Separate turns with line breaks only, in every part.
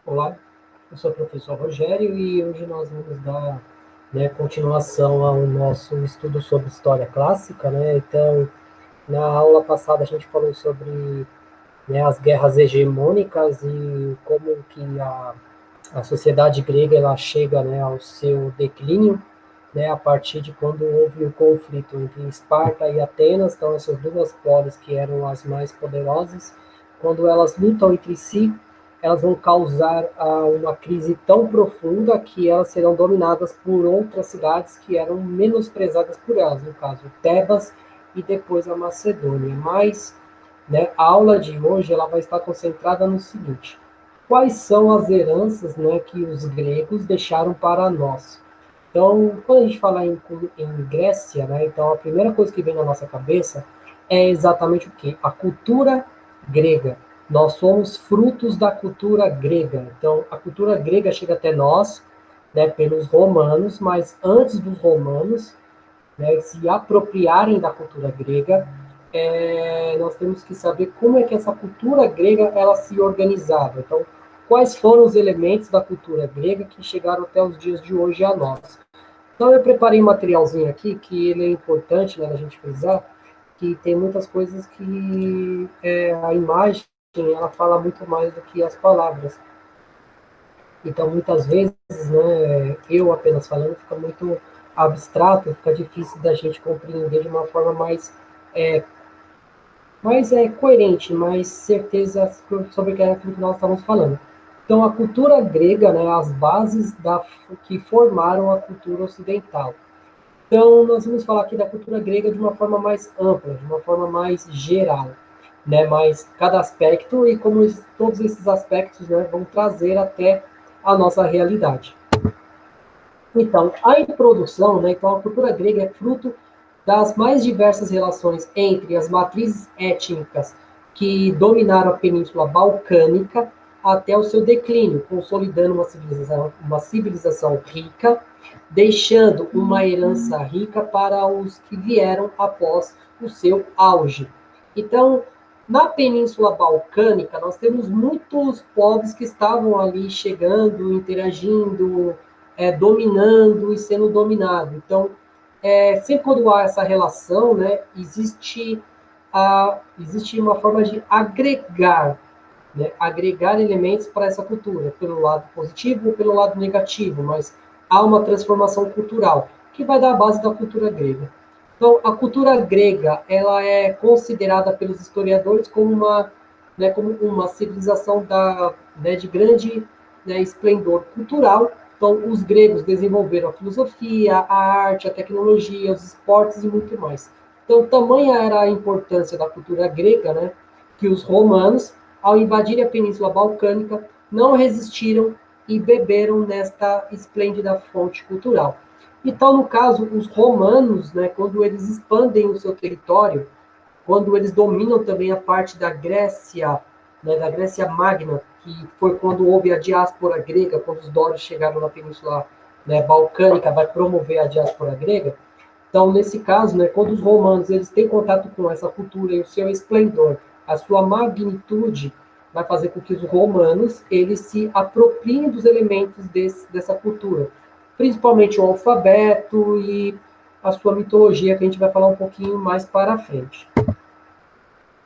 Olá, eu sou o professor Rogério e hoje nós vamos dar, continuação ao nosso estudo sobre história clássica, né? Então, na aula passada a gente falou sobre, as guerras hegemônicas e como que a sociedade grega ela chega, ao seu declínio, a partir de quando houve o conflito entre Esparta e Atenas, então essas duas polis que eram as mais poderosas, quando elas lutam entre si, elas vão causar uma crise tão profunda que elas serão dominadas por outras cidades que eram menosprezadas por elas, no caso Tebas e depois a Macedônia. Mas, a aula de hoje ela vai estar concentrada no seguinte: quais são as heranças, que os gregos deixaram para nós? Então, quando a gente fala em Grécia, então a primeira coisa que vem na nossa cabeça é exatamente o quê? A cultura grega. Nós somos frutos da cultura grega. Então, a cultura grega chega até nós, pelos romanos, mas antes dos romanos, se apropriarem da cultura grega, nós temos que saber como é que essa cultura grega ela se organizava. Então, quais foram os elementos da cultura grega que chegaram até os dias de hoje a nós? Então, eu preparei um materialzinho aqui que ele é importante, a gente frisar, que tem muitas coisas que a imagem ela fala muito mais do que as palavras. Então, muitas vezes, eu apenas falando fica muito abstrato, fica difícil da gente compreender de uma forma é, mais coerente, mais certeza sobre aquilo que nós estamos falando. Então, a cultura grega, as bases que formaram a cultura ocidental. Então, nós vamos falar aqui da cultura grega de uma forma mais ampla, de uma forma mais geral, mas cada aspecto e como todos esses aspectos, vão trazer até a nossa realidade. Então, a introdução, então a cultura grega é fruto das mais diversas relações entre as matrizes étnicas que dominaram a Península Balcânica até o seu declínio, consolidando uma civilização rica, deixando uma herança rica para os que vieram após o seu auge. Então, na Península Balcânica, nós temos muitos povos que estavam ali chegando, interagindo, dominando e sendo dominado. Então, sempre quando há essa relação, existe uma forma de agregar, agregar elementos para essa cultura, pelo lado positivo ou pelo lado negativo, mas há uma transformação cultural, que vai dar a base da cultura grega. Então, a cultura grega ela é considerada pelos historiadores como uma civilização de grande esplendor cultural. Então, os gregos desenvolveram a filosofia, a arte, a tecnologia, os esportes e muito mais. Então, tamanha era a importância da cultura grega, que os romanos, ao invadirem a Península Balcânica, não resistiram e beberam nesta esplêndida fonte cultural. Então, no caso, os romanos, quando eles expandem o seu território, quando eles dominam também a parte da Grécia, da Grécia Magna, que foi quando houve a diáspora grega, quando os dórios chegaram na Península Balcânica, vai promover a diáspora grega. Então, nesse caso, quando os romanos eles têm contato com essa cultura e o seu esplendor, a sua magnitude, vai fazer com que os romanos eles se apropriem dos elementos dessa cultura, principalmente o alfabeto e a sua mitologia, que a gente vai falar um pouquinho mais para frente.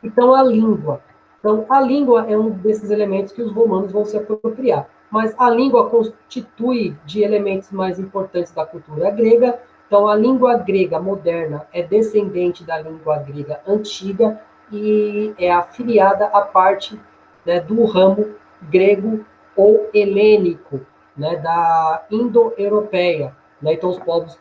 Então, a língua. Então, a língua é um desses elementos que os romanos vão se apropriar. Mas a língua constitui de elementos mais importantes da cultura grega. Então, a língua grega moderna é descendente da língua grega antiga e é afiliada à parte do ramo grego ou helênico, da indo-europeia. Então, os povos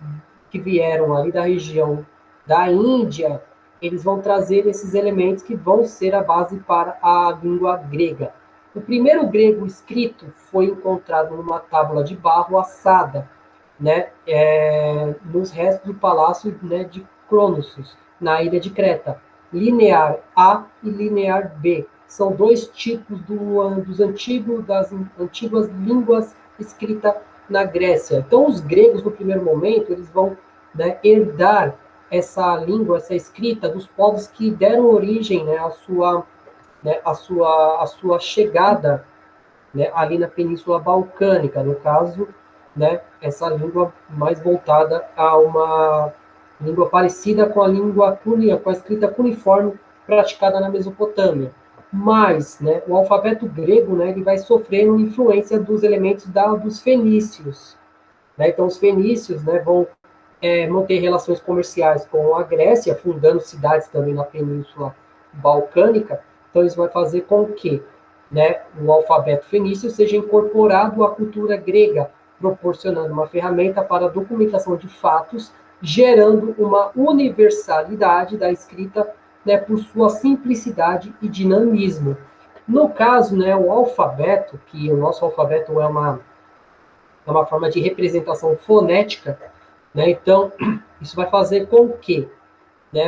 que vieram ali da região da Índia, eles vão trazer esses elementos que vão ser a base para a língua grega. O primeiro grego escrito foi encontrado numa tábua de barro assada, nos restos do palácio de Cronossos, na ilha de Creta. Linear A e linear B são dois tipos das antigas línguas escritas na Grécia. Então, os gregos, no primeiro momento, eles vão herdar essa língua, essa escrita dos povos que deram origem à sua chegada né, ali na Península Balcânica, no caso, né, essa língua mais voltada a uma língua parecida com a língua com a escrita cuneiforme praticada na Mesopotâmia. Mas, né, o alfabeto grego, né, ele vai sofrendo influência dos elementos dos fenícios, né? Então, os fenícios, né, vão manter relações comerciais com a Grécia, fundando cidades também na Península Balcânica. Então, isso vai fazer com que, né, o alfabeto fenício seja incorporado à cultura grega, proporcionando uma ferramenta para a documentação de fatos, gerando uma universalidade da escrita, né, por sua simplicidade e dinamismo. No caso, né, o alfabeto, que o nosso alfabeto é uma forma de representação fonética, né? Então, isso vai fazer com que, né,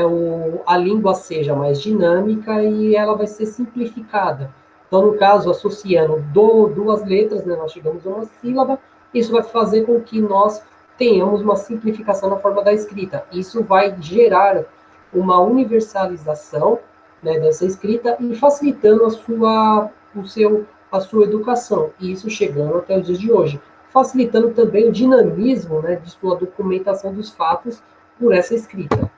a língua seja mais dinâmica e ela vai ser simplificada. Então, no caso, associando duas letras, né, nós chegamos a uma sílaba, isso vai fazer com que nós tenhamos uma simplificação na forma da escrita. Isso vai gerar uma universalização, né, dessa escrita e facilitando a sua educação. E isso chegando até os dias de hoje, facilitando também o dinamismo, né, de sua documentação dos fatos por essa escrita.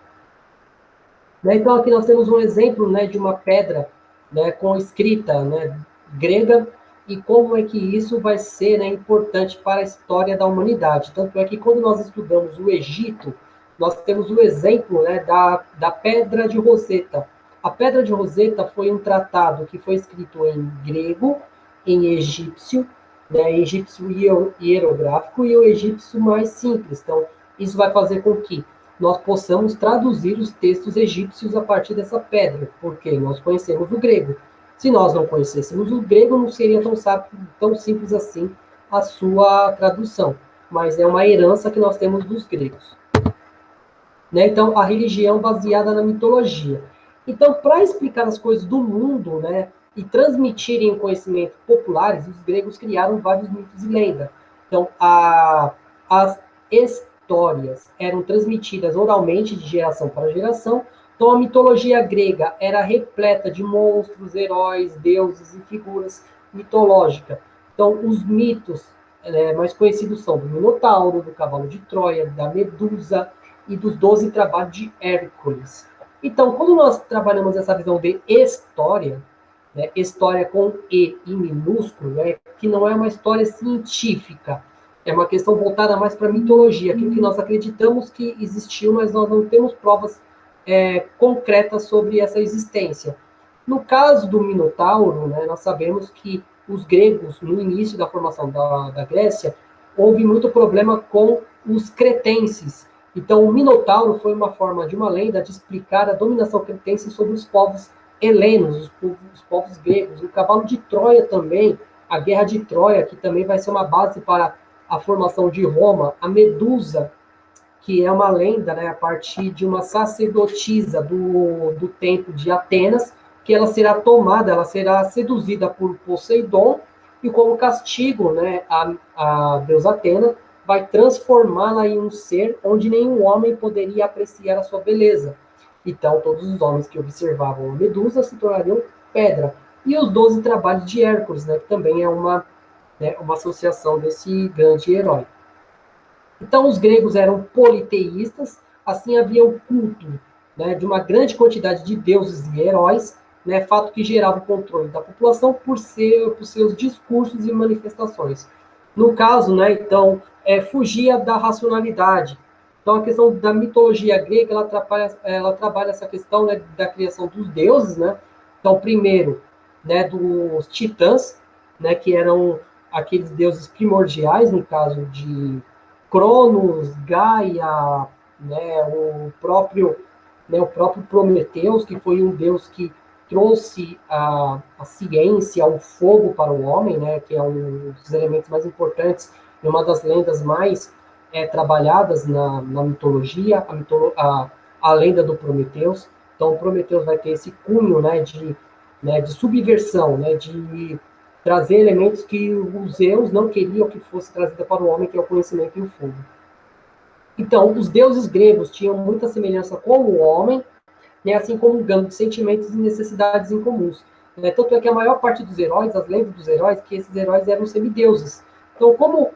Né? Então, aqui nós temos um exemplo, né, de uma pedra, né, com escrita, né, grega, e como é que isso vai ser, né, importante para a história da humanidade. Tanto é que quando nós estudamos o Egito, nós temos o exemplo, né, da Pedra de Roseta. A Pedra de Roseta foi um tratado que foi escrito em grego, em egípcio, né, egípcio hierográfico e o egípcio mais simples. Então, isso vai fazer com que nós possamos traduzir os textos egípcios a partir dessa pedra, porque nós conhecemos o grego. Se nós não conhecêssemos o grego, não seria tão simples assim a sua tradução, mas é uma herança que nós temos dos gregos. Né? Então, a religião baseada na mitologia. Então, para explicar as coisas do mundo, né, e transmitirem o conhecimento populares, os gregos criaram vários mitos e lendas. Então, as histórias eram transmitidas oralmente de geração para geração. Então, a mitologia grega era repleta de monstros, heróis, deuses e figuras mitológicas. Então, os mitos mais conhecidos são do Minotauro, do Cavalo de Troia, da Medusa e dos 12 trabalhos de Hércules. Então, quando nós trabalhamos essa visão de história, né, história com E em minúsculo, né, que não é uma história científica, é uma questão voltada mais para a mitologia, aquilo que nós acreditamos que existiu, mas nós não temos provas concretas sobre essa existência. No caso do Minotauro, né, nós sabemos que os gregos, no início da formação da Grécia, houve muito problema com os cretenses. Então, o Minotauro foi uma forma de uma lenda de explicar a dominação cretense sobre os povos helenos, os povos gregos. O Cavalo de Troia também, a Guerra de Troia, que também vai ser uma base para a formação de Roma. A Medusa, que é uma lenda, né, a partir de uma sacerdotisa do templo de Atenas, que ela será tomada, ela será seduzida por Poseidon, e como castigo, né, a deusa Atena vai transformá-la em um ser onde nenhum homem poderia apreciar a sua beleza. Então, todos os homens que observavam a Medusa se tornariam pedra. E os 12 trabalhos de Hércules, né, que também é uma associação desse grande herói. Então, os gregos eram politeístas, assim havia o culto, né, de uma grande quantidade de deuses e heróis, né, fato que gerava o controle da população por seus discursos e manifestações. No caso, né, então, fugia da racionalidade. Então, a questão da mitologia grega, ela trabalha essa questão, né, da criação dos deuses, né? Então, primeiro, né, dos titãs, né, que eram aqueles deuses primordiais, no caso de Cronos, Gaia, né, o próprio Prometeus, que foi um deus que trouxe a ciência, o fogo para o homem, né, que é um dos elementos mais importantes e uma das lendas mais trabalhadas na mitologia, a lenda do Prometeus. Então, o Prometeus vai ter esse cunho, né, de subversão, né, de trazer elementos que os Zeus não queriam que fosse trazida para o homem, que é o conhecimento e o fogo. Então, os deuses gregos tinham muita semelhança com o homem, né, assim como de sentimentos e necessidades incomuns. Tanto é que a maior parte dos heróis, as lendas dos heróis, que esses heróis eram semideuses. Então, como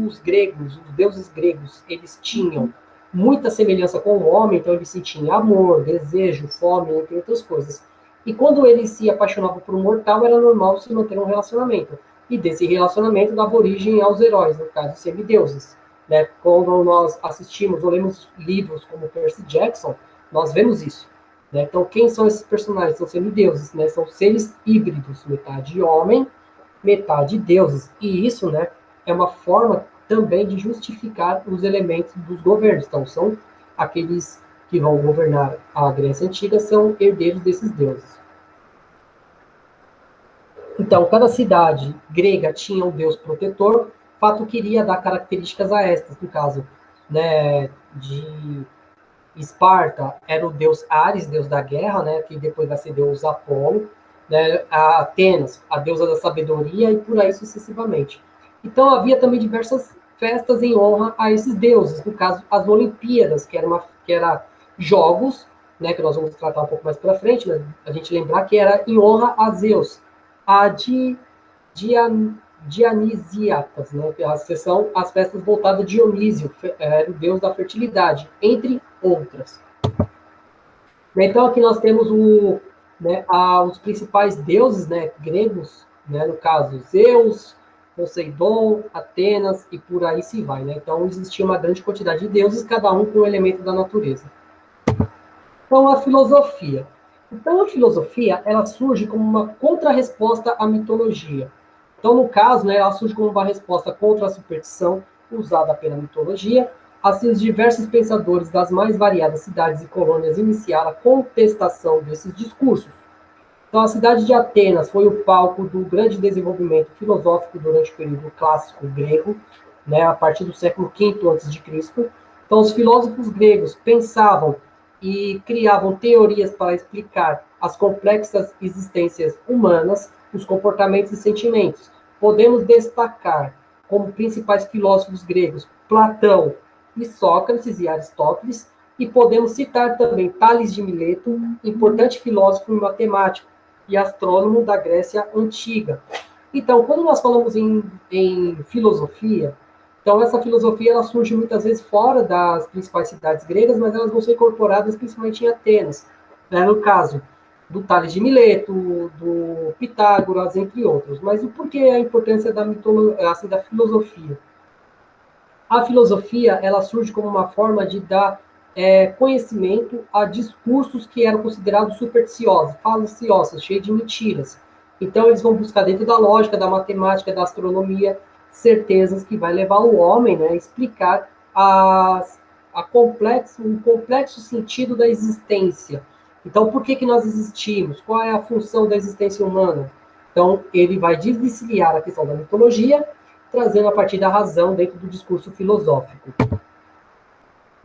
os gregos, os deuses gregos, eles tinham muita semelhança com o homem, então eles sentiam amor, desejo, fome, entre outras coisas. E quando eles se apaixonavam por um mortal, era normal se manter um relacionamento. E desse relacionamento dava origem aos heróis, no caso, semideuses. Quando nós assistimos ou lemos livros como Percy Jackson, nós vemos isso. Então, quem são esses personagens? São semideuses, são seres híbridos, metade homem, metade deuses. E isso, é uma forma também de justificar os elementos dos governos. Então, são aqueles que vão governar a Grécia Antiga, são herdeiros desses deuses. Então, cada cidade grega tinha um deus protetor, fato que iria dar características a estas, no caso, de Esparta era o deus Ares, deus da guerra, que depois vai ser deus Apolo, a Atenas, a deusa da sabedoria, e por aí sucessivamente. Então havia também diversas festas em honra a esses deuses, no caso as Olimpíadas, que era jogos, que nós vamos tratar um pouco mais para frente, mas a gente lembrar que era em honra a Zeus, a Dionisíacas, que são as festas voltadas a Dionísio, era o deus da fertilidade, entre outras. Então aqui nós temos os principais deuses gregos, no caso Zeus, Poseidon, Atenas e por aí se vai. Então existia uma grande quantidade de deuses, cada um com um elemento da natureza. Então a filosofia. Então a filosofia ela surge como uma contrarresposta à mitologia. Então, no caso, ela surge como uma resposta contra a superstição usada pela mitologia. Assim, os diversos pensadores das mais variadas cidades e colônias iniciaram a contestação desses discursos. Então, a cidade de Atenas foi o palco do grande desenvolvimento filosófico durante o período clássico grego, a partir do século V a.C. Então, os filósofos gregos pensavam e criavam teorias para explicar as complexas existências humanas, os comportamentos e sentimentos. Podemos destacar como principais filósofos gregos Platão e Sócrates e Aristóteles, e podemos citar também Tales de Mileto, importante filósofo e matemático, e astrônomo da Grécia Antiga. Então, quando nós falamos em filosofia, então essa filosofia ela surge muitas vezes fora das principais cidades gregas, mas elas vão ser incorporadas principalmente em Atenas. No caso do Tales de Mileto, do Pitágoras, entre outros. Mas o porquê a importância da filosofia? A filosofia ela surge como uma forma de dar conhecimento a discursos que eram considerados supersticiosos, falaciosos, cheios de mentiras. Então, eles vão buscar dentro da lógica, da matemática, da astronomia, certezas que vai levar o homem a explicar o complexo sentido da existência. Então, por que nós existimos? Qual é a função da existência humana? Então, ele vai desvencilhar a questão da mitologia, trazendo a partir da razão dentro do discurso filosófico.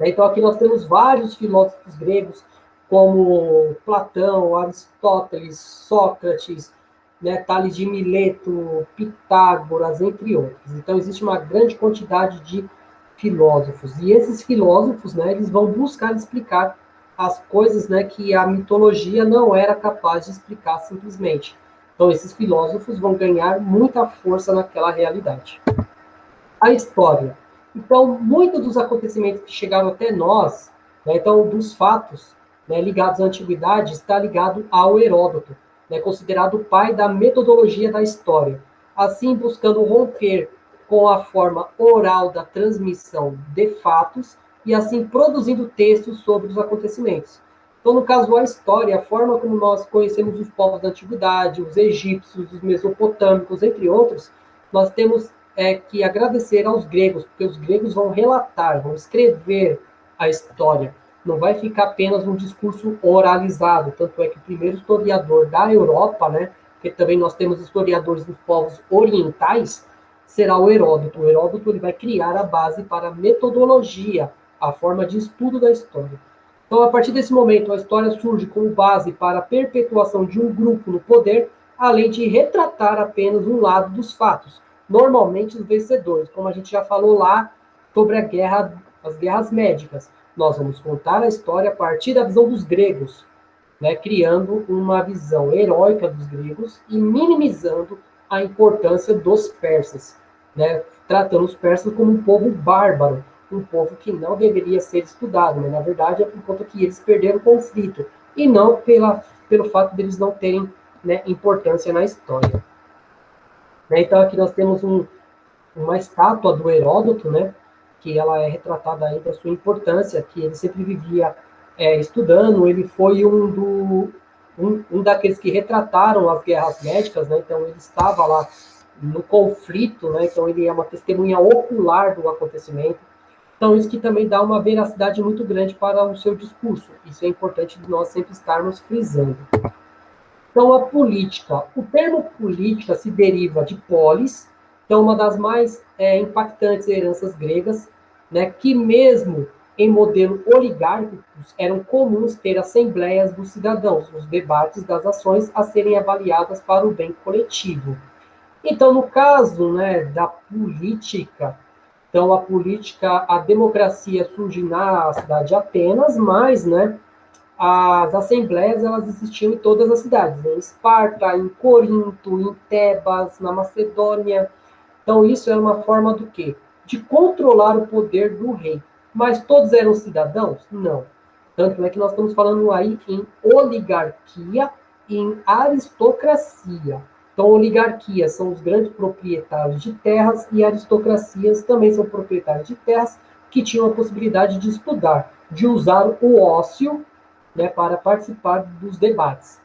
Então, aqui nós temos vários filósofos gregos, como Platão, Aristóteles, Sócrates, Tales de Mileto, Pitágoras, entre outros. Então, existe uma grande quantidade de filósofos. E esses filósofos, eles vão buscar explicar as coisas que a mitologia não era capaz de explicar simplesmente. Então, esses filósofos vão ganhar muita força naquela realidade. A história. Então, muitos dos acontecimentos que chegaram até nós, então, dos fatos ligados à antiguidade, está ligado ao Heródoto, considerado o pai da metodologia da história. Assim, buscando romper com a forma oral da transmissão de fatos e, assim, produzindo textos sobre os acontecimentos. Então, no caso, a história, a forma como nós conhecemos os povos da antiguidade, os egípcios, os mesopotâmicos, entre outros, nós temos que agradecer aos gregos, porque os gregos vão relatar, vão escrever a história. Não vai ficar apenas um discurso oralizado, tanto é que o primeiro historiador da Europa, porque também nós temos historiadores dos povos orientais, será o Heródoto. O Heródoto ele vai criar a base para a metodologia, a forma de estudo da história. Então, a partir desse momento, a história surge como base para a perpetuação de um grupo no poder, além de retratar apenas um lado dos fatos, normalmente os vencedores, como a gente já falou lá sobre as guerras médicas. Nós vamos contar a história a partir da visão dos gregos. né, criando uma visão heróica dos gregos e minimizando a importância dos persas, né, tratando os persas como um povo bárbaro, um povo que não deveria ser estudado, mas na verdade é por conta que eles perderam o conflito, e não pelo fato deles não terem, né, importância na história. Né, então aqui nós temos uma estátua do Heródoto, né, que ela é retratada aí da sua importância, que ele sempre vivia estudando, ele foi um daqueles que retrataram as guerras médicas, né, então ele estava lá no conflito, né, então ele é uma testemunha ocular do acontecimento, então isso que também dá uma veracidade muito grande para o seu discurso, isso é importante de nós sempre estarmos frisando. Então, a política. O termo política se deriva de polis, então uma das mais impactantes heranças gregas, né, que mesmo em modelo oligárquicos eram comuns ter assembleias dos cidadãos, os debates das ações a serem avaliadas para o bem coletivo. Então, no caso, né, da política, então a política, a democracia surge na cidade de Atenas, mas, né, as assembleias elas existiam em todas as cidades, em Esparta, em Corinto, em Tebas, na Macedônia. Então isso era uma forma do quê? De controlar o poder do rei. Mas todos eram cidadãos? Não. Tanto é que nós estamos falando aí em oligarquia e em aristocracia. Então, oligarquia são os grandes proprietários de terras e aristocracias também são proprietários de terras que tinham a possibilidade de estudar, de usar o ócio, né, para participar dos debates.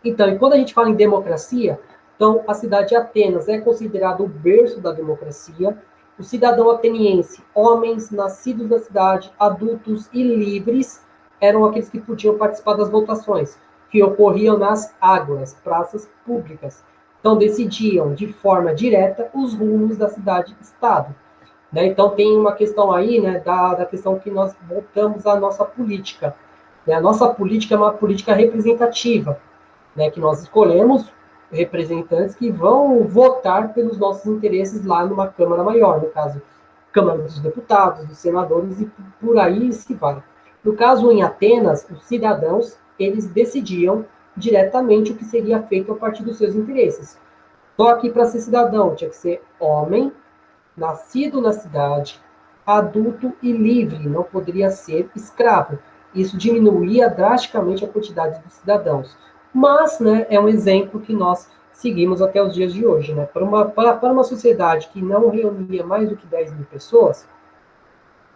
Então, e quando a gente fala em democracia, então a cidade de Atenas é considerada o berço da democracia. O cidadão ateniense, homens nascidos na cidade, adultos e livres, eram aqueles que podiam participar das votações, que ocorriam nas ágoras, praças públicas. Então, decidiam de forma direta os rumos da cidade-estado. Né? Então, tem uma questão aí, né, da questão que nós voltamos à nossa política. Né? A nossa política é uma política representativa, né, que nós escolhemos representantes que vão votar pelos nossos interesses lá numa Câmara maior, no caso, Câmara dos Deputados, dos Senadores e por aí se vai. No caso, em Atenas, os cidadãos, eles decidiam diretamente o que seria feito a partir dos seus interesses. Só que para ser cidadão tinha que ser homem, nascido na cidade, adulto e livre, não poderia ser escravo. Isso diminuía drasticamente a quantidade de cidadãos. Mas, né, é um exemplo que nós seguimos até os dias de hoje. Né? Para uma sociedade que não reunia mais do que 10 mil pessoas,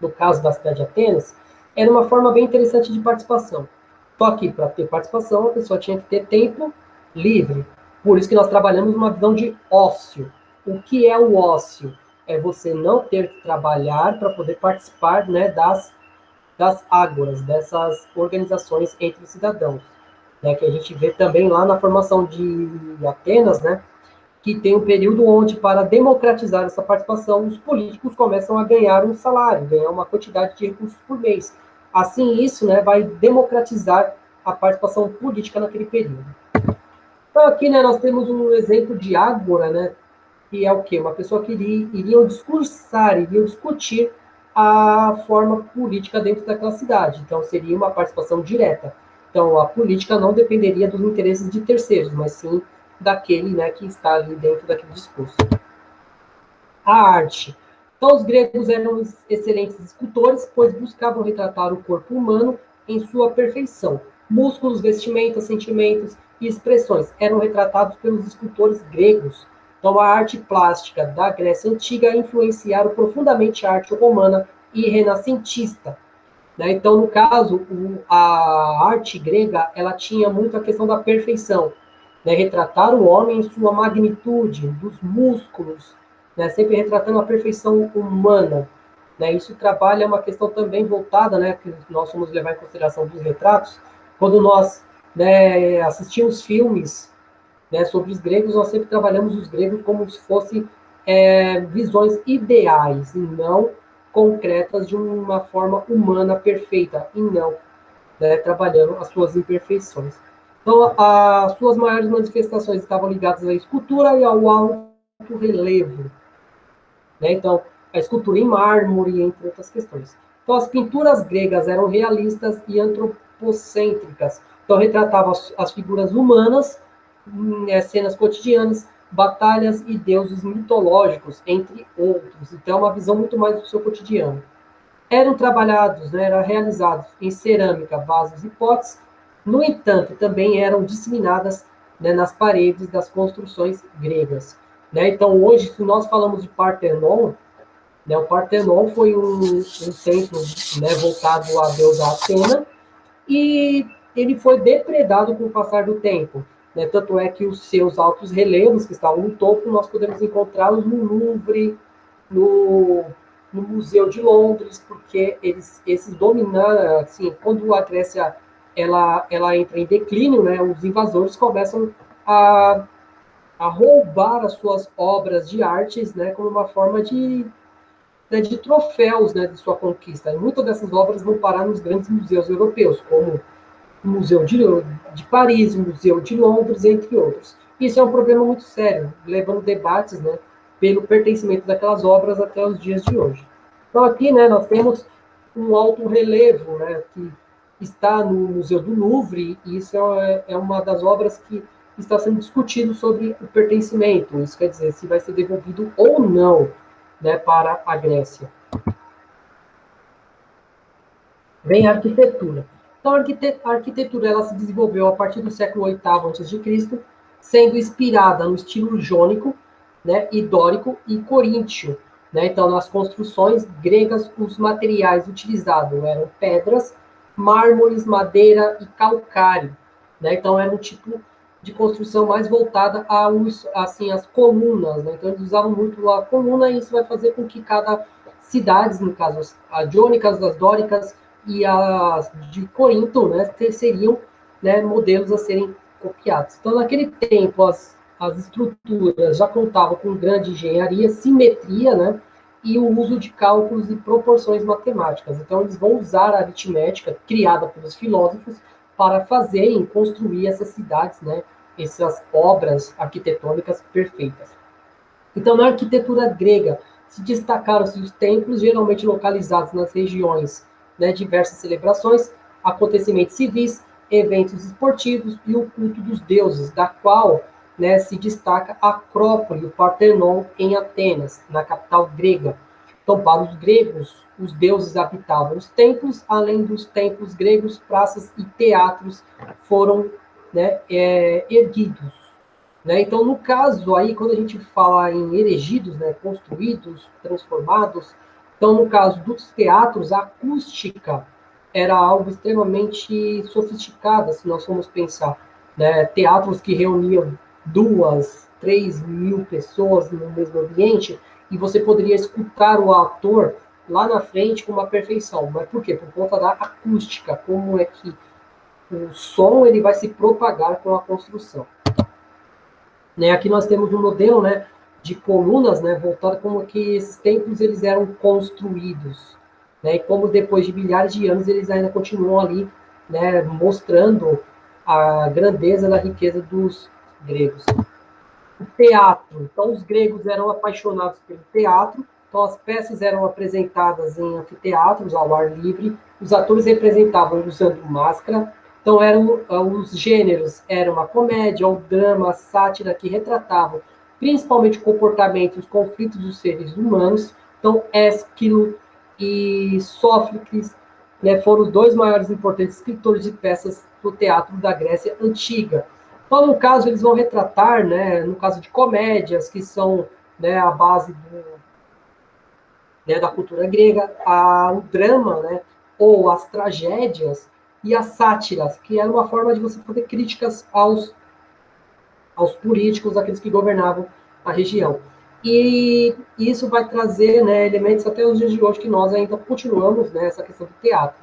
no caso da cidade de Atenas, era uma forma bem interessante de participação. Só que, para ter participação, a pessoa tinha que ter tempo livre. Por isso que nós trabalhamos uma visão de ócio. O que é o ócio? É você não ter que trabalhar para poder participar, né, das ágoras, dessas organizações entre os cidadãos. Né, que a gente vê também lá na formação de Atenas, né, que tem um período onde, para democratizar essa participação, os políticos começam a ganhar um salário, ganhar uma quantidade de recursos por mês. Assim, isso, né, vai democratizar a participação política naquele período. Então, aqui, né, nós temos um exemplo de ágora, né, que é o quê? Uma pessoa que iriam discursar, iriam discutir a forma política dentro daquela cidade. Então, seria uma participação direta. Então, a política não dependeria dos interesses de terceiros, mas sim daquele, né, que está ali dentro daquele discurso. A arte. Então, os gregos eram excelentes escultores, pois buscavam retratar o corpo humano em sua perfeição. Músculos, vestimentas, sentimentos e expressões eram retratados pelos escultores gregos. Então, a arte plástica da Grécia Antiga influenciaram profundamente a arte romana e renascentista. Né? Então, no caso, a arte grega ela tinha muito a questão da perfeição. Né? Retratar o homem em sua magnitude, dos músculos, né? Sempre retratando a perfeição humana. Né? Isso trabalha uma questão também voltada, né, que nós vamos levar em consideração dos retratos, quando nós, né, assistimos filmes, né, sobre os gregos, nós sempre trabalhamos os gregos como se fossem visões ideais, e não concretas de uma forma humana perfeita, e não, né, trabalhando as suas imperfeições. Então, as suas maiores manifestações estavam ligadas à escultura e ao alto relevo. Né? Então, a escultura em mármore, entre outras questões. Então, as pinturas gregas eram realistas e antropocêntricas. Então, retratava as figuras humanas, cenas cotidianas, batalhas e deuses mitológicos, entre outros. Então, é uma visão muito mais do seu cotidiano. Eram trabalhados, né, eram realizados em cerâmica, vasos e potes. No entanto, também eram disseminadas, né, nas paredes das construções gregas. Né? Então, hoje, se nós falamos de Partenon, né, o Partenon foi um templo, né, voltado à deusa Atena, e ele foi depredado com o passar do tempo. Né? Tanto é que os seus altos relevos, que estavam no topo, nós podemos encontrá-los no Louvre, no, no Museu de Londres, porque esses dominaram, assim, quando a Grécia ela entra em declínio, né, os invasores começam a, a roubar as suas obras de artes, né, como uma forma de troféus, né, de sua conquista. E muitas dessas obras vão parar nos grandes museus europeus, como o Museu de Paris, o Museu de Londres, entre outros. Isso é um problema muito sério, levando debates, né, pelo pertencimento daquelas obras até os dias de hoje. Então, aqui, né, nós temos um alto relevo, né, que está no Museu do Louvre, e isso é uma das obras que está sendo discutido sobre o pertencimento, isso quer dizer, se vai ser devolvido ou não, né, para a Grécia. Vem a arquitetura. Então, a arquitetura ela se desenvolveu a partir do século VIII a.C., sendo inspirada no estilo jônico, né, e dórico e coríntio. Né? Então, nas construções gregas, os materiais utilizados eram pedras, mármores, madeira e calcário. Né? Então, era um tipo de construção mais voltada assim, às colunas. Né? Então, eles usavam muito a coluna, e isso vai fazer com que cada cidade, no caso, as jônicas, as dóricas, e as de Corinto, né, seriam, né, modelos a serem copiados. Então, naquele tempo, as estruturas já contavam com grande engenharia, simetria, né, e o uso de cálculos e proporções matemáticas. Então, eles vão usar a aritmética criada pelos filósofos para fazerem, construir essas cidades, né, essas obras arquitetônicas perfeitas. Então, na arquitetura grega, se destacaram-se os templos, geralmente localizados nas regiões, né, diversas celebrações, acontecimentos civis, eventos esportivos e o culto dos deuses, da qual, né, se destaca a Acrópole, o Partenon, em Atenas, na capital grega. Então, para os gregos, os deuses habitavam os templos, além dos templos gregos, praças e teatros foram, né, erguidos. Né? Então, no caso aí, quando a gente fala em erigidos, né, construídos, transformados, então, no caso dos teatros, a acústica era algo extremamente sofisticado, se nós formos pensar. Né? Teatros que reuniam 2, 3 mil pessoas no mesmo ambiente, e você poderia escutar o ator lá na frente com uma perfeição. Mas por quê? Por conta da acústica, como é que o som ele vai se propagar com a construção. Né, aqui nós temos um modelo, né, de colunas, né, voltado como que esses templos eles eram construídos, né, e como depois de milhares de anos eles ainda continuam ali, né, mostrando a grandeza da riqueza dos gregos. O teatro, então os gregos eram apaixonados pelo teatro, então as peças eram apresentadas em anfiteatros ao ar livre, os atores representavam usando máscara. Então, os gêneros eram a comédia, o drama, a sátira, que retratavam principalmente o comportamento e os conflitos dos seres humanos. Então, Ésquilo e Sófocles, né, foram os dois maiores importantes escritores de peças do teatro da Grécia Antiga. Então, no caso, eles vão retratar, né, no caso de comédias, que são, né, a base né, da cultura grega, o drama, né, ou as tragédias, e as sátiras, que era uma forma de você fazer críticas aos políticos, aqueles que governavam a região. E isso vai trazer, né, elementos até os dias de hoje que nós ainda continuamos, né, essa questão do teatro.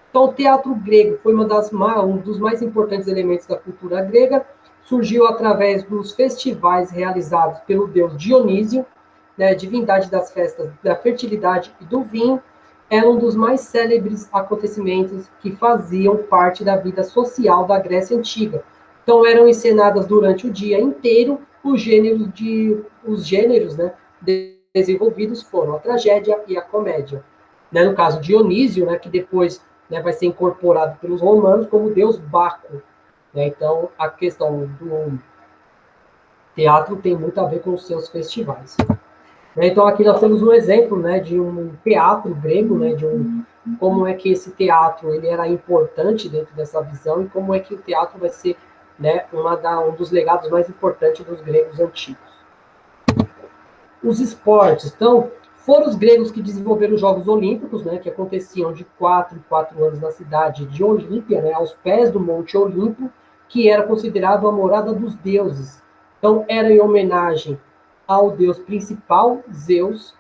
Então, o teatro grego foi um dos mais importantes elementos da cultura grega, surgiu através dos festivais realizados pelo deus Dionísio, né, divindade das festas da fertilidade e do vinho, era um dos mais célebres acontecimentos que faziam parte da vida social da Grécia Antiga. Então, eram encenadas durante o dia inteiro os gêneros, né, desenvolvidos foram a tragédia e a comédia. Né, no caso, Dionísio, né, que depois, né, vai ser incorporado pelos romanos como deus Baco. né? Então, a questão do teatro tem muito a ver com os seus festivais. Então, aqui nós temos um exemplo, né, de um teatro grego, né, como é que esse teatro ele era importante dentro dessa visão e como é que o teatro vai ser, né, um dos legados mais importantes dos gregos antigos. Os esportes, então, foram os gregos que desenvolveram os Jogos Olímpicos, né, que aconteciam de 4 em 4 anos na cidade de Olímpia, né, aos pés do Monte Olimpo, que era considerado a morada dos deuses. Então, era em homenagem ao deus principal, Zeus,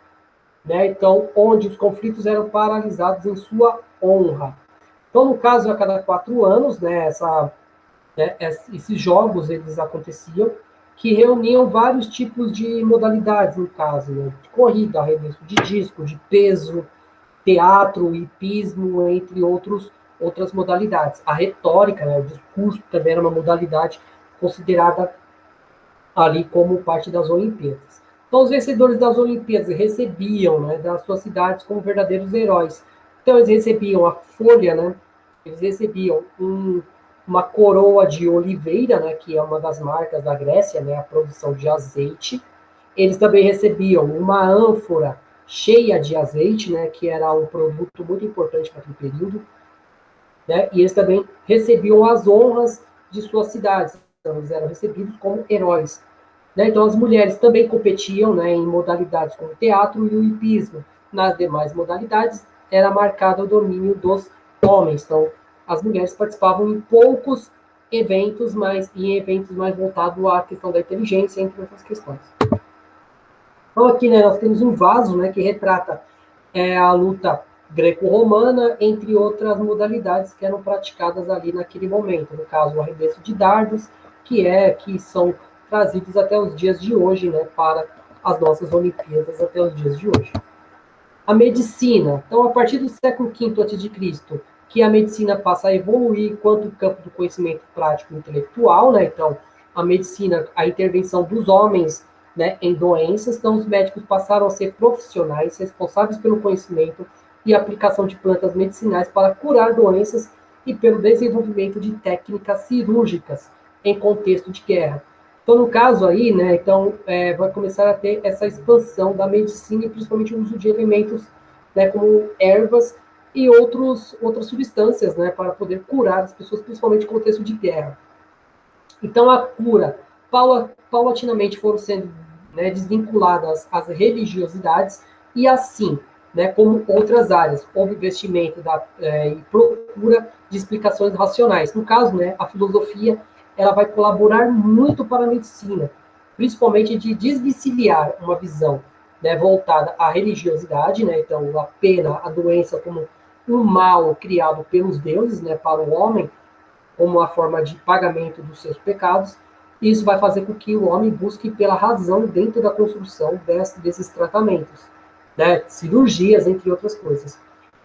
né, então, onde os conflitos eram paralisados em sua honra. Então, no caso, a cada 4 anos, esses jogos eles aconteciam, que reuniam vários tipos de modalidades, no caso, né, de corrida, arremesso de disco, de peso, teatro, hipismo, entre outras modalidades. A retórica, né, o discurso também era uma modalidade considerada ali como parte das Olimpíadas. Então, os vencedores das Olimpíadas recebiam, né, das suas cidades como verdadeiros heróis. Então, eles recebiam a folha, né, eles recebiam uma coroa de oliveira, né, que é uma das marcas da Grécia, né, a produção de azeite. Eles também recebiam uma ânfora cheia de azeite, né, que era um produto muito importante para aquele período, né, e eles também recebiam as honras de suas cidades. Então, eles eram recebidos como heróis. Né? Então, as mulheres também competiam, né, em modalidades como o teatro e o hipismo. Nas demais modalidades, era marcado o domínio dos homens. Então, as mulheres participavam em poucos eventos, mas em eventos mais voltados à questão da inteligência, entre outras questões. Então, aqui, né, nós temos um vaso, né, que retrata a luta greco-romana, entre outras modalidades que eram praticadas ali naquele momento. No caso, o arremesso de dardos, que são trazidos até os dias de hoje, né, para as nossas Olimpíadas até os dias de hoje. A medicina. Então, a partir do século V a.C., que a medicina passa a evoluir quanto o campo do conhecimento prático e intelectual, né? Então, a medicina, a intervenção dos homens, né, em doenças, então os médicos passaram a ser profissionais responsáveis pelo conhecimento e aplicação de plantas medicinais para curar doenças e pelo desenvolvimento de técnicas cirúrgicas em contexto de guerra. Então, no caso aí, né, então, vai começar a ter essa expansão da medicina e principalmente o uso de elementos, né, como ervas e outras substâncias, né, para poder curar as pessoas, principalmente em contexto de guerra. Então, a cura, paulatinamente foram sendo, né, desvinculadas as religiosidades e assim, né, como outras áreas, houve investimento e procura de explicações racionais. No caso, né, a filosofia ela vai colaborar muito para a medicina, principalmente de desvencilhar uma visão, né, voltada à religiosidade, né, então a pena, a doença como um mal criado pelos deuses, né, para o homem, como uma forma de pagamento dos seus pecados. Isso vai fazer com que o homem busque pela razão dentro da construção desses tratamentos, né, cirurgias, entre outras coisas.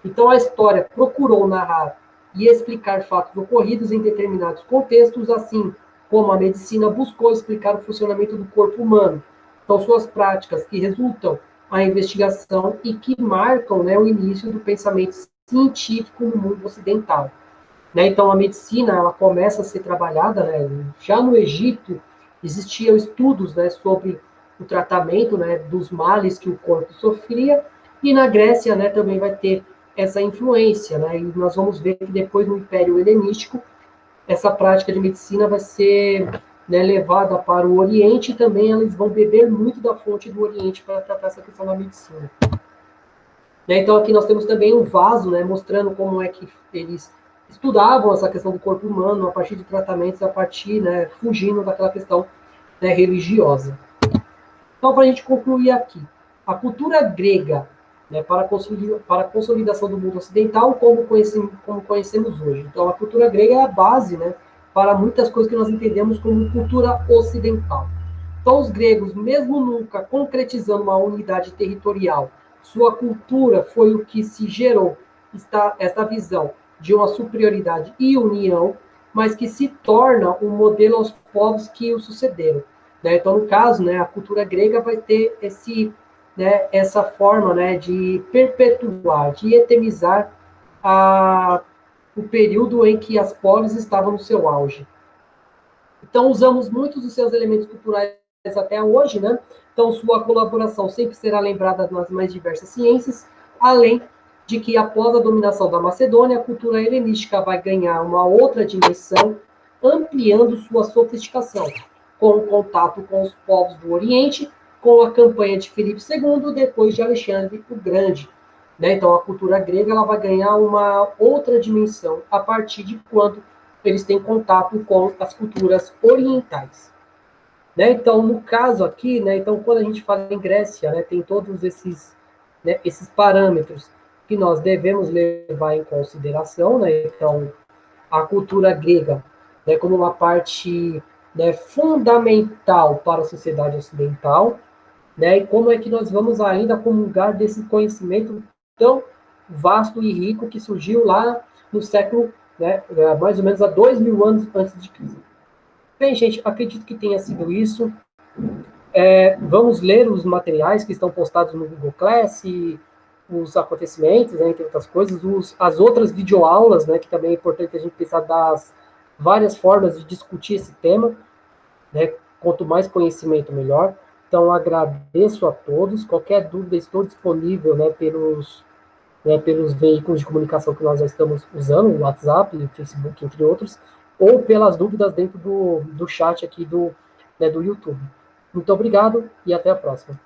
Então a história procurou narrar e explicar fatos ocorridos em determinados contextos, assim como a medicina buscou explicar o funcionamento do corpo humano. Então, suas práticas que resultam a investigação e que marcam, né, o início do pensamento científico no mundo ocidental. Né? Então, a medicina ela começa a ser trabalhada, né? Já no Egito existiam estudos, né, sobre o tratamento, né, dos males que o corpo sofria, e na Grécia, né, também vai ter essa influência, né, e nós vamos ver que depois no Império Helenístico essa prática de medicina vai ser, né, levada para o Oriente e também eles vão beber muito da fonte do Oriente para tratar essa questão da medicina. Então aqui nós temos também um vaso, né, mostrando como é que eles estudavam essa questão do corpo humano a partir de tratamentos, a partir, né, fugindo daquela questão, né, religiosa. Então, para a gente concluir aqui, a cultura grega, né, para a consolidação do mundo ocidental, como conhecemos hoje. Então, a cultura grega é a base, né, para muitas coisas que nós entendemos como cultura ocidental. Então, os gregos, mesmo nunca concretizando uma unidade territorial, sua cultura foi o que se gerou esta visão de uma superioridade e união, mas que se torna um modelo aos povos que o sucederam. Né? Então, no caso, né, a cultura grega vai ter essa forma, né, de perpetuar, de eternizar o período em que as polis estavam no seu auge. Então, usamos muitos dos seus elementos culturais até hoje, né? Então, sua colaboração sempre será lembrada nas mais diversas ciências, além de que, após a dominação da Macedônia, a cultura helenística vai ganhar uma outra dimensão, ampliando sua sofisticação, com o contato com os povos do Oriente, com a campanha de Filipe II, depois de Alexandre o Grande. Né? Então, a cultura grega ela vai ganhar uma outra dimensão a partir de quando eles têm contato com as culturas orientais. Né? Então, no caso aqui, né, então, quando a gente fala em Grécia, né, tem todos esses, né, esses parâmetros que nós devemos levar em consideração. Né? Então, a cultura grega, né, como uma parte, né, fundamental para a sociedade ocidental, né, e como é que nós vamos ainda comungar desse conhecimento tão vasto e rico que surgiu lá no século, né, mais ou menos há 2.000 anos antes de Cristo. Bem, gente, acredito que tenha sido isso. Vamos ler os materiais que estão postados no Google Class, os acontecimentos, né, entre outras coisas, as outras videoaulas, né, que também é importante a gente pensar das várias formas de discutir esse tema, né, quanto mais conhecimento, melhor. Então, agradeço a todos. Qualquer dúvida, estou disponível, né, pelos veículos de comunicação que nós já estamos usando, o WhatsApp, o Facebook, entre outros, ou pelas dúvidas dentro do chat aqui do YouTube. Muito obrigado e até a próxima.